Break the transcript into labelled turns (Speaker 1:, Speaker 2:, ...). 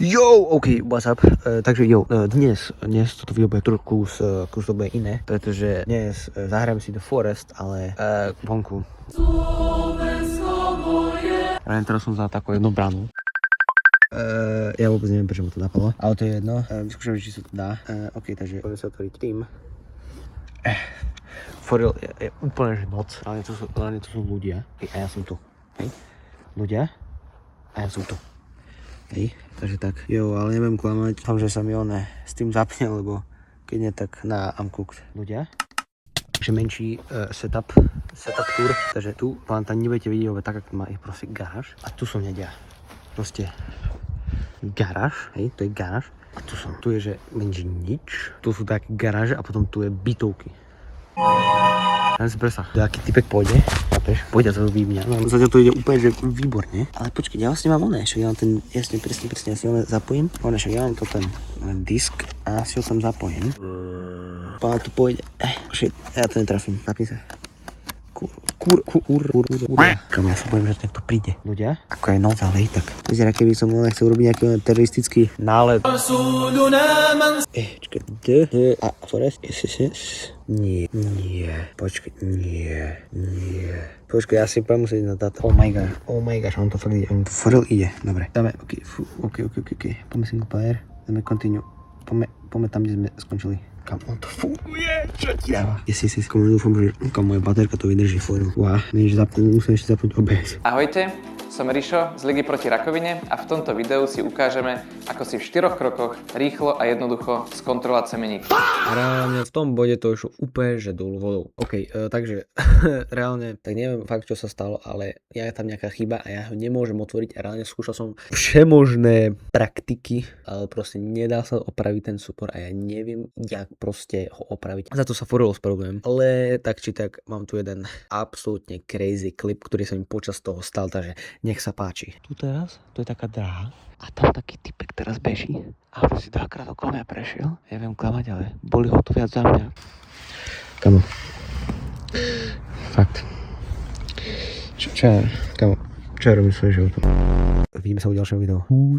Speaker 1: Yo, OK, what's up? Takže dnes toto video bude trošku to bude iné, pretože dnes zahrajem si The Forest, ale vonku. Len teraz som za takú jednu bránu. Ja vôbec neviem, prečo mu to napadlo, ale to je jedno. Vyskúšam, či sa to dá. OK, takže poďme sa otvoriť tým. For real, je úplne že noc, ale to sú ľudia. A ja som tu. Hej. Ľudia. A ja som tu. Hej, takže tak. Jo, ale neviem klamať. Dúfam, že sa mi s tým zapne, lebo keď nie, tak na Amcooked ľudia. Takže menší setup tour. Takže tu vám tam nebudete vidieť, lebo tak, ako má ich proste garáž. A tu som nedia. Proste garáž, hej, to je garáž. A tu je, že menší nič. Tu sú také garáže a potom tu je bytovky. Ja si predstav, aký typek pôjde, chápeš? Pôjde za to výmňa. No, zatiaľ to ide úplne, že výborne. Ale počkej, ja vlastne mám však ja mám ten, jasne, presne, ja si ho zapojím. Však ja mám to ten disk a ja si ho tam zapojím. Pána to pôjde. Shit, ja to netrafím, zapni sa. Kam ja sa bojím, že to príde. Ľudia, ako aj noc, ale tak. Vyzerá, keby som chcel robiť nejaký teroristický nálet. Čakaj, a Forest, nie, počkaj, nie. Počkaj, ja si budem musieť na táto. Oh my gosh, on to fakt ide, on to fakt ide. Dobre, dáme, OK. Poďme single player, dáme continue. Poďme tam, kde sme skončili. Kam on to funguje, čo ti dáva? Si, komu dúfam, že moja baterka to vydrží fóru. Musím ešte zapnúť OBS.
Speaker 2: Ahojte, som Rišo z Ligy proti rakovine a v tomto videu si ukážeme, ako si v 4 krokoch rýchlo a jednoducho skontrolovať semeník.
Speaker 1: Reálne v tom bode to išlo úplne, že dolu vodou. OK, takže reálne, tak neviem fakt, čo sa stalo, ale je tam nejaká chyba a ja ho nemôžem otvoriť a reálne skúšal som všemožné praktiky, ale proste nedá sa opraviť ten supor a ja neviem, jak proste ho opraviť. Za to sa furt ospravedlňujem. Ale tak či tak mám tu jeden absolútne crazy klip, ktorý sa mi počas toho stal, takže nech sa páči. Tu teraz, to je taká dráha a tam taký typek teraz beží a už si dvakrát okolo mňa prešiel. Neviem klamať, ale boli ho tu viac za mňa. Kamo. Fakt. Čo ja robím svoje životom? Vidíme sa u ďalšieho videa.